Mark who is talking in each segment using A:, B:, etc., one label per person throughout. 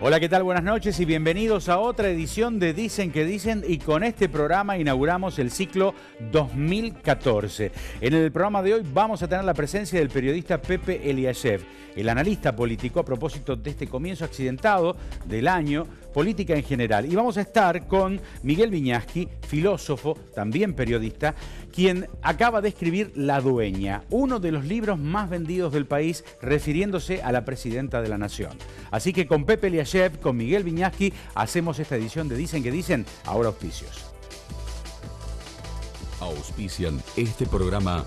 A: Hola, ¿qué tal? Buenas noches y bienvenidos a otra edición de Dicen que Dicen, y con este programa inauguramos el ciclo 2014. En el programa de hoy vamos a tener la presencia del periodista Pepe Eliashev, el analista político, a propósito de este comienzo accidentado del año, política en general. Y vamos a estar con Miguel Viñaski, filósofo, también periodista, quien acaba de escribir La Dueña, uno de los libros más vendidos del país, refiriéndose a la presidenta de la Nación. Así que con Pepe Eliashev, con Miguel Viñaski, hacemos esta edición de Dicen que Dicen, ahora auspicios.
B: Auspician este programa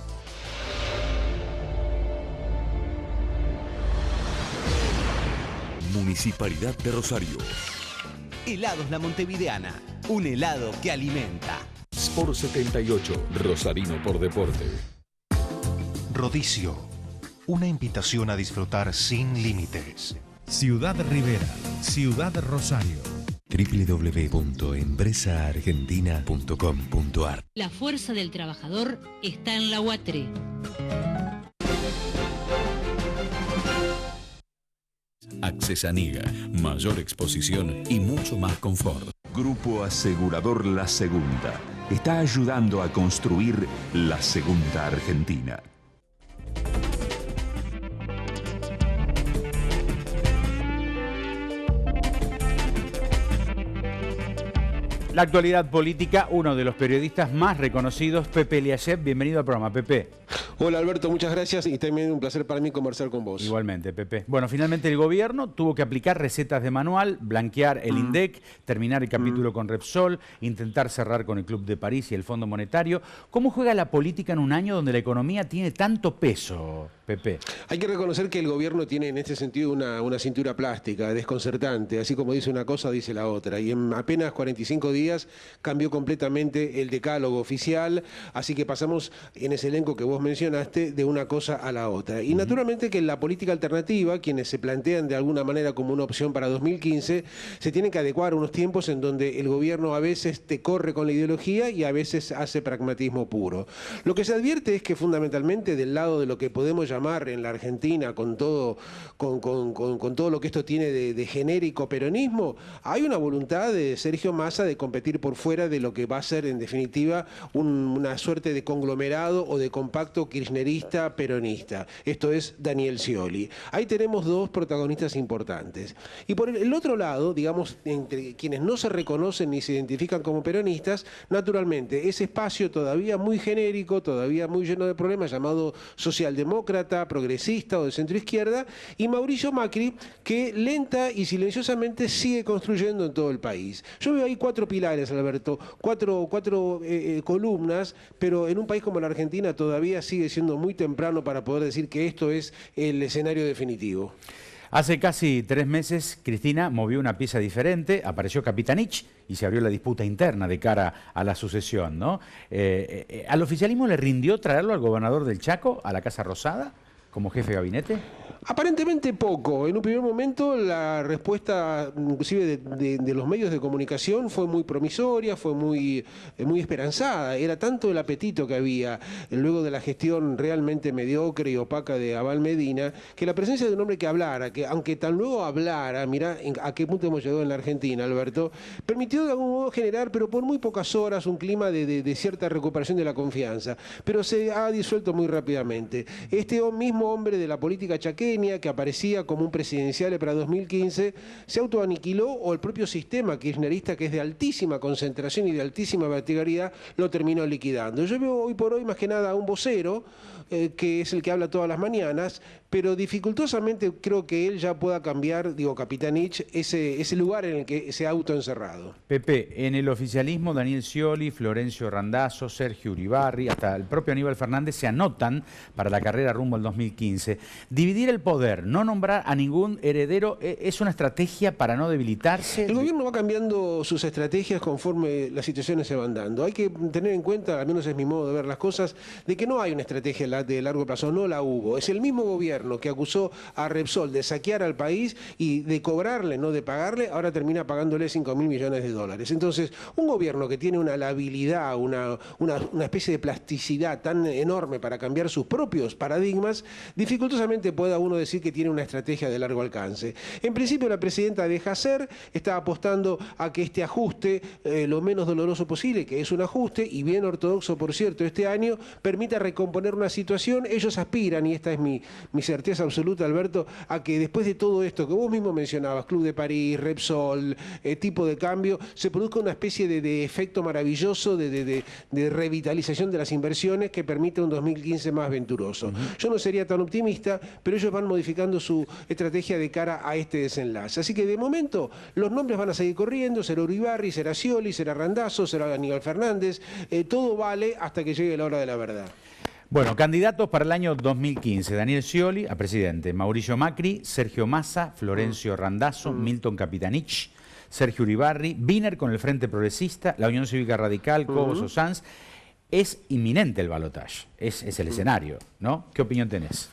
B: Municipalidad de Rosario.
C: Helados La Montevideana, un helado que alimenta.
B: Sport 78, Rosarino por deporte.
D: Rodicio, una invitación a disfrutar sin límites.
E: Ciudad Rivera, Ciudad Rosario.
D: www.empresaargentina.com.ar.
F: La fuerza del trabajador está en la UATRE.
B: Accesaniga, mayor exposición y mucho más confort.
G: Grupo Asegurador La Segunda está ayudando a construir la Segunda Argentina.
A: La actualidad política, uno de los periodistas más reconocidos, Pepe Eliashev. Bienvenido al programa, Pepe.
H: Hola Alberto, muchas gracias y también un placer para mí conversar con vos.
A: Igualmente, Pepe. Bueno, finalmente el gobierno tuvo que aplicar recetas de manual, blanquear el INDEC, terminar el capítulo con Repsol, intentar cerrar con el Club de París y el Fondo Monetario. ¿Cómo juega la política en un año donde la economía tiene tanto peso, Pepe?
H: Hay que reconocer que el gobierno tiene en este sentido una cintura plástica, desconcertante. Así como dice una cosa, dice la otra. Y en apenas 45 días cambió completamente el decálogo oficial. Así que pasamos en ese elenco que vos mencionaste de una cosa a la otra. Y naturalmente que la política alternativa, quienes se plantean de alguna manera como una opción para 2015, se tienen que adecuar a unos tiempos en donde el gobierno a veces te corre con la ideología y a veces hace pragmatismo puro. Lo que se advierte es que fundamentalmente del lado de lo que podemos llamar en la Argentina, con todo lo que esto tiene de genérico peronismo, hay una voluntad de Sergio Massa de competir por fuera de lo que va a ser en definitiva una suerte de conglomerado o de compacto kirchnerista peronista. Esto es Daniel Scioli. Ahí tenemos dos protagonistas importantes. Y por el otro lado, digamos, entre quienes no se reconocen ni se identifican como peronistas, naturalmente ese espacio todavía muy genérico, todavía muy lleno de problemas, llamado socialdemócrata, progresista o de centroizquierda, y Mauricio Macri, que lenta y silenciosamente sigue construyendo en todo el país. Yo veo ahí cuatro pilares, Alberto, cuatro columnas, pero en un país como la Argentina todavía sigue siendo muy temprano para poder decir que esto es el escenario definitivo.
A: Hace casi 3 meses, Cristina movió una pieza diferente, apareció Capitanich y se abrió la disputa interna de cara a la sucesión, ¿no? ¿Al oficialismo le rindió traerlo al gobernador del Chaco a la Casa Rosada como jefe de gabinete?
H: Aparentemente poco. En un primer momento la respuesta, inclusive de los medios de comunicación, fue muy promisoria, fue muy esperanzada. Era tanto el apetito que había luego de la gestión realmente mediocre y opaca de Abal Medina, que la presencia de un hombre que hablara, que aunque tan luego hablara, mirá a qué punto hemos llegado en la Argentina, Alberto, permitió de algún modo generar, pero por muy pocas horas, un clima de cierta recuperación de la confianza. Pero se ha disuelto muy rápidamente. Este mismo hombre de la política chaqueña, que aparecía como un presidencial para 2015, se autoaniquiló, o el propio sistema kirchnerista, que es de altísima concentración y de altísima verticalidad, lo terminó liquidando. Yo veo hoy por hoy más que nada a un vocero, que es el que habla todas las mañanas, pero dificultosamente creo que él ya pueda cambiar, Capitanich, ese lugar en el que se ha autoencerrado.
A: Pepe, en el oficialismo, Daniel Scioli, Florencio Randazzo, Sergio Uribarri, hasta el propio Aníbal Fernández se anotan para la carrera rumbo al 2015. Dividir el poder, no nombrar a ningún heredero, ¿es una estrategia para no debilitarse?
H: El gobierno va cambiando sus estrategias conforme las situaciones se van dando. Hay que tener en cuenta, al menos es mi modo de ver las cosas, de que no hay una estrategia de largo plazo, no la hubo. Es el mismo gobierno que acusó a Repsol de saquear al país y de cobrarle, no de pagarle, ahora termina pagándole 5.000 millones de dólares. Entonces, un gobierno que tiene una labilidad, una especie de plasticidad tan enorme para cambiar sus propios paradigmas, dificultosamente pueda uno uno decir que tiene una estrategia de largo alcance. En principio la presidenta deja hacer, está apostando a que este ajuste, lo menos doloroso posible, que es un ajuste, y bien ortodoxo por cierto este año, permita recomponer una situación. Ellos aspiran, y esta es mi certeza absoluta, Alberto, a que después de todo esto que vos mismo mencionabas, Club de París, Repsol, tipo de cambio, se produzca una especie de efecto maravilloso de revitalización de las inversiones que permite un 2015 más venturoso. Yo no sería tan optimista, pero ellos van modificando su estrategia de cara a este desenlace. Así que de momento los nombres van a seguir corriendo, será Uribarri, será Scioli, será Randazzo, será Aníbal Fernández, todo vale hasta que llegue la hora de la verdad.
A: Bueno, candidatos para el año 2015. Daniel Scioli a presidente, Mauricio Macri, Sergio Massa, Florencio Randazzo, Milton Capitanich, Sergio Uribarri, Wiener con el Frente Progresista, la Unión Cívica Radical, Cobos o Sanz. Es inminente el balotaje, es el escenario, ¿no? ¿Qué opinión tenés?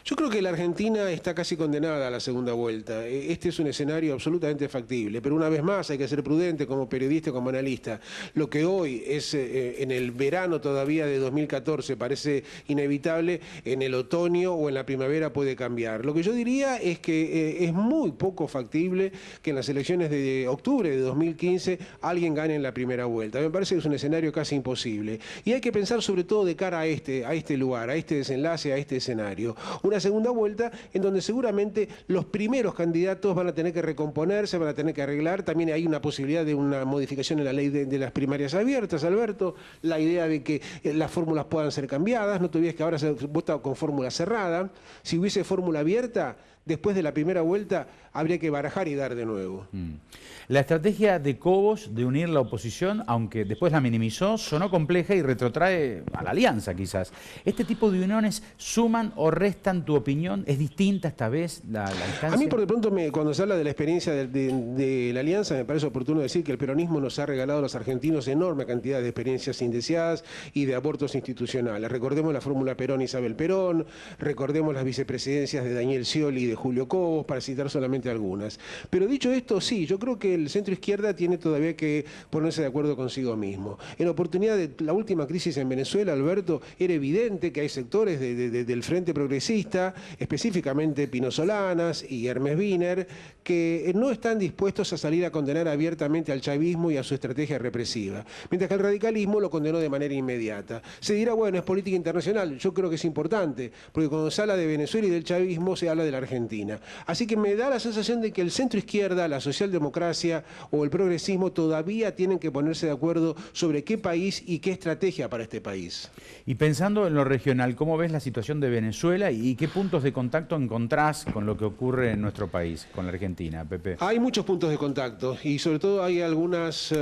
H: Yo creo que la Argentina está casi condenada a la segunda vuelta. Este es un escenario absolutamente factible, pero una vez más hay que ser prudente como periodista y como analista. Lo que hoy es en el verano todavía de 2014 parece inevitable, en el otoño o en la primavera puede cambiar. Lo que yo diría es que es muy poco factible que en las elecciones de octubre de 2015 alguien gane en la primera vuelta. Me parece que es un escenario casi imposible. Y hay que pensar sobre todo de cara a este lugar, a este desenlace, a este escenario. Una segunda vuelta en donde seguramente los primeros candidatos van a tener que recomponerse, van a tener que arreglar. También hay una posibilidad de una modificación en la ley de las primarias abiertas, Alberto, la idea de que las fórmulas puedan ser cambiadas. No te olvides que ahora se vota con fórmula cerrada. Si hubiese fórmula abierta, después de la primera vuelta habría que barajar y dar de nuevo.
A: La estrategia de Cobos de unir la oposición, aunque después la minimizó, sonó compleja y retrotrae a la alianza quizás. ¿Este tipo de uniones suman o restan tu opinión? ¿Es distinta esta vez la instancia?
H: A mí por de pronto, cuando se habla de la experiencia de la alianza, me parece oportuno decir que el peronismo nos ha regalado a los argentinos enorme cantidad de experiencias indeseadas y de abortos institucionales. Recordemos la fórmula Perón-Isabel Perón, recordemos las vicepresidencias de Daniel Scioli y de Julio Cobos, para citar solamente algunas. Pero dicho esto, sí, yo creo que el centro izquierda tiene todavía que ponerse de acuerdo consigo mismo. En la oportunidad de la última crisis en Venezuela, Alberto, era evidente que hay sectores del Frente Progresista, específicamente Pino Solanas y Hermes Wiener, que no están dispuestos a salir a condenar abiertamente al chavismo y a su estrategia represiva, mientras que el radicalismo lo condenó de manera inmediata. Se dirá, bueno, es política internacional. Yo creo que es importante, porque cuando se habla de Venezuela y del chavismo, se habla de la Argentina. Así que me da la sensación de que el centro izquierda, la socialdemocracia o el progresismo todavía tienen que ponerse de acuerdo sobre qué país y qué estrategia para este país.
A: Y pensando en lo regional, ¿cómo ves la situación de Venezuela y qué puntos de contacto encontrás con lo que ocurre en nuestro país, con la Argentina, Pepe?
H: Hay muchos puntos de contacto y sobre todo hay algunas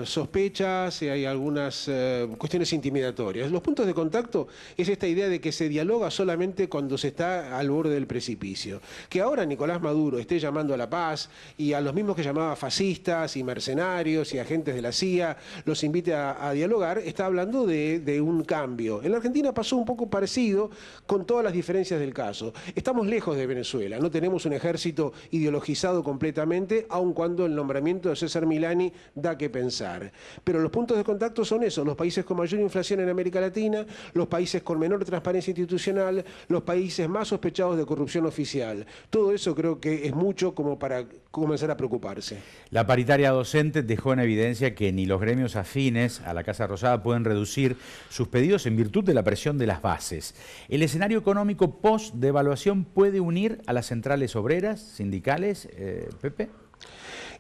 H: sospechas y hay algunas cuestiones intimidatorias. Los puntos de contacto es esta idea de que se dialoga solamente cuando se está al borde del precipicio. Que ahora Nicolás Maduro esté llamando a la paz y a los mismos que llamaba fascistas y mercenarios y agentes de la CIA los invite a dialogar, está hablando de un cambio. En la Argentina pasó un poco parecido con todas las diferencias del caso. Estamos lejos de Venezuela, no tenemos un ejército ideologizado completamente, aun cuando el nombramiento de César Milani da que pensar. Pero los puntos de contacto son esos, los países con mayor inflación en América Latina, los países con menor transparencia institucional, los países más sospechados de corrupción oficial. Todo eso creo que es mucho como para comenzar a preocuparse.
A: La paritaria docente dejó en evidencia que ni los gremios afines a la Casa Rosada pueden reducir sus pedidos en virtud de la presión de las bases. ¿El escenario económico post-devaluación puede unir a las centrales obreras, sindicales, Pepe?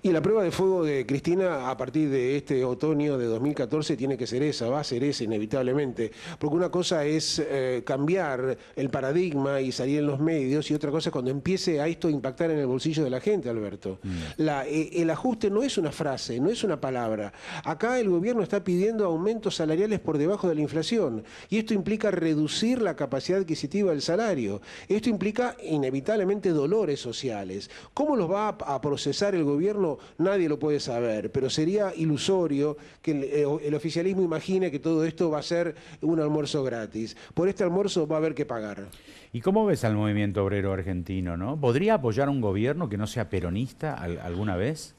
H: Y la prueba de fuego de Cristina a partir de este otoño de 2014 tiene que ser esa, va a ser esa inevitablemente, porque una cosa es cambiar el paradigma y salir en los medios y otra cosa es cuando empiece a esto a impactar en el bolsillo de la gente, Alberto. El ajuste no es una frase, no es una palabra. Acá el gobierno está pidiendo aumentos salariales por debajo de la inflación y esto implica reducir la capacidad adquisitiva del salario. Esto implica inevitablemente dolores sociales. ¿Cómo los va a procesar el gobierno? Nadie lo puede saber, pero sería ilusorio que el oficialismo imagine que todo esto va a ser un almuerzo gratis. Por este almuerzo va a haber que pagar.
A: ¿Y cómo ves al movimiento obrero argentino, no? ¿Podría apoyar a un gobierno que no sea peronista alguna vez?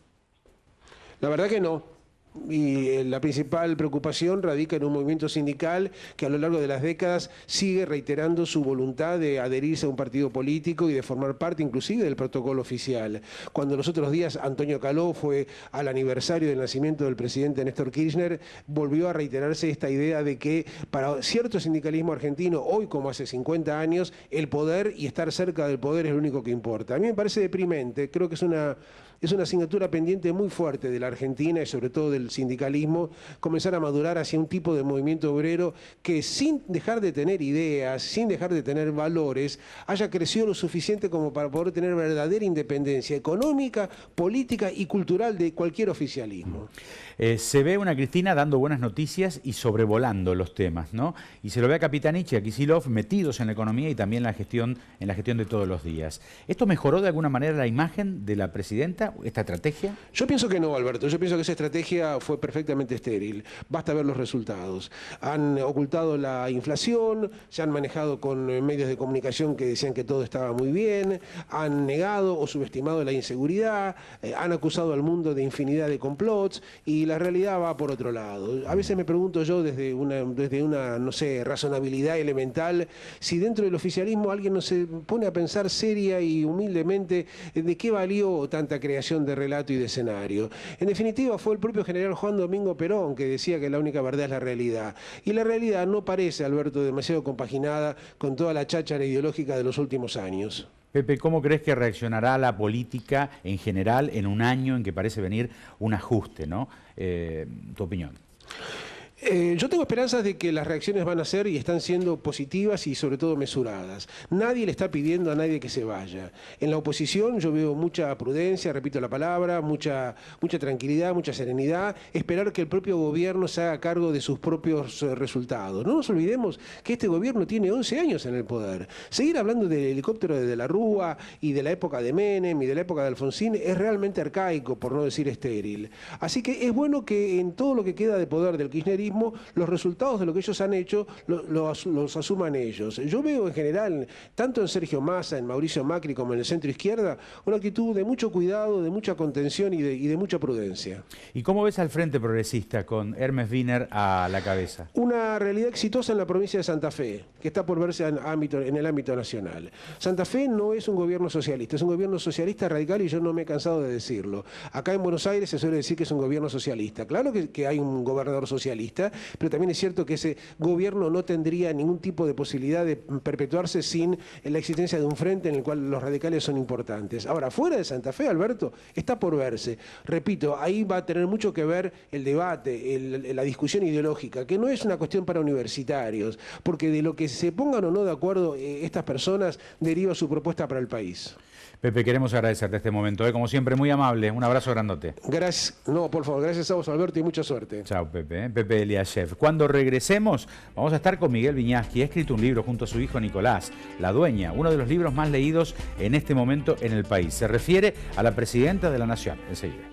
H: La verdad que no. Y la principal preocupación radica en un movimiento sindical que a lo largo de las décadas sigue reiterando su voluntad de adherirse a un partido político y de formar parte inclusive del protocolo oficial. Cuando los otros días Antonio Caló fue al aniversario del nacimiento del presidente Néstor Kirchner, volvió a reiterarse esta idea de que para cierto sindicalismo argentino, hoy como hace 50 años, el poder y estar cerca del poder es lo único que importa. A mí me parece deprimente, creo que es una asignatura pendiente muy fuerte de la Argentina y sobre todo del sindicalismo, comenzar a madurar hacia un tipo de movimiento obrero que sin dejar de tener ideas, sin dejar de tener valores, haya crecido lo suficiente como para poder tener verdadera independencia económica, política y cultural de cualquier oficialismo.
A: Se ve una Cristina dando buenas noticias y sobrevolando los temas, ¿no? Y se lo ve a Capitanich y a Kicillof metidos en la economía y también en la gestión de todos los días. ¿Esto mejoró de alguna manera la imagen de la presidenta, esta estrategia?
H: Yo pienso que no, Alberto. Yo pienso que esa estrategia fue perfectamente estéril. Basta ver los resultados. Han ocultado la inflación, se han manejado con medios de comunicación que decían que todo estaba muy bien, han negado o subestimado la inseguridad, han acusado al mundo de infinidad de complots y la realidad va por otro lado. A veces me pregunto yo desde una no sé, razonabilidad elemental, si dentro del oficialismo alguien no se pone a pensar seria y humildemente de qué valió tanta creación de relato y de escenario. En definitiva, fue el propio general Juan Domingo Perón que decía que la única verdad es la realidad. Y la realidad no parece, Alberto, demasiado compaginada con toda la cháchara ideológica de los últimos años.
A: Pepe, ¿cómo crees que reaccionará la política en general en un año en que parece venir un ajuste, ¿no? Tu opinión.
H: Yo tengo esperanzas de que las reacciones van a ser y están siendo positivas y sobre todo mesuradas. Nadie le está pidiendo a nadie que se vaya. En la oposición yo veo mucha prudencia, repito la palabra, mucha tranquilidad, mucha serenidad, esperar que el propio gobierno se haga cargo de sus propios resultados. No nos olvidemos que este gobierno tiene 11 años en el poder. Seguir hablando del helicóptero de la Rúa y de la época de Menem y de la época de Alfonsín es realmente arcaico, por no decir estéril. Así que es bueno que en todo lo que queda de poder del kirchnerismo los resultados de lo que ellos han hecho los asuman ellos. Yo veo en general, tanto en Sergio Massa, en Mauricio Macri como en el centro izquierda, una actitud de mucho cuidado, de mucha contención y de mucha prudencia.
A: ¿Y cómo ves al Frente Progresista con Hermes Wiener a la cabeza?
H: Una realidad exitosa en la provincia de Santa Fe, que está por verse en el ámbito nacional. Santa Fe no es un gobierno socialista, es un gobierno socialista radical y yo no me he cansado de decirlo. Acá en Buenos Aires se suele decir que es un gobierno socialista. Claro que hay un gobernador socialista, pero también es cierto que ese gobierno no tendría ningún tipo de posibilidad de perpetuarse sin la existencia de un frente en el cual los radicales son importantes. Ahora, fuera de Santa Fe, Alberto, está por verse. Repito, ahí va a tener mucho que ver el debate, la discusión ideológica, que no es una cuestión para universitarios, porque de lo que se pongan o no de acuerdo estas personas deriva su propuesta para el país.
A: Pepe, queremos agradecerte este momento, como siempre, muy amable. Un abrazo grandote.
H: Gracias. No, por favor, gracias a vos, Alberto, y mucha suerte.
A: Chao, Pepe. Pepe Eliashev. Cuando regresemos, vamos a estar con Miguel Viñaski. Ha escrito un libro junto a su hijo Nicolás, La Dueña, uno de los libros más leídos en este momento en el país. Se refiere a la presidenta de la Nación. Enseguida.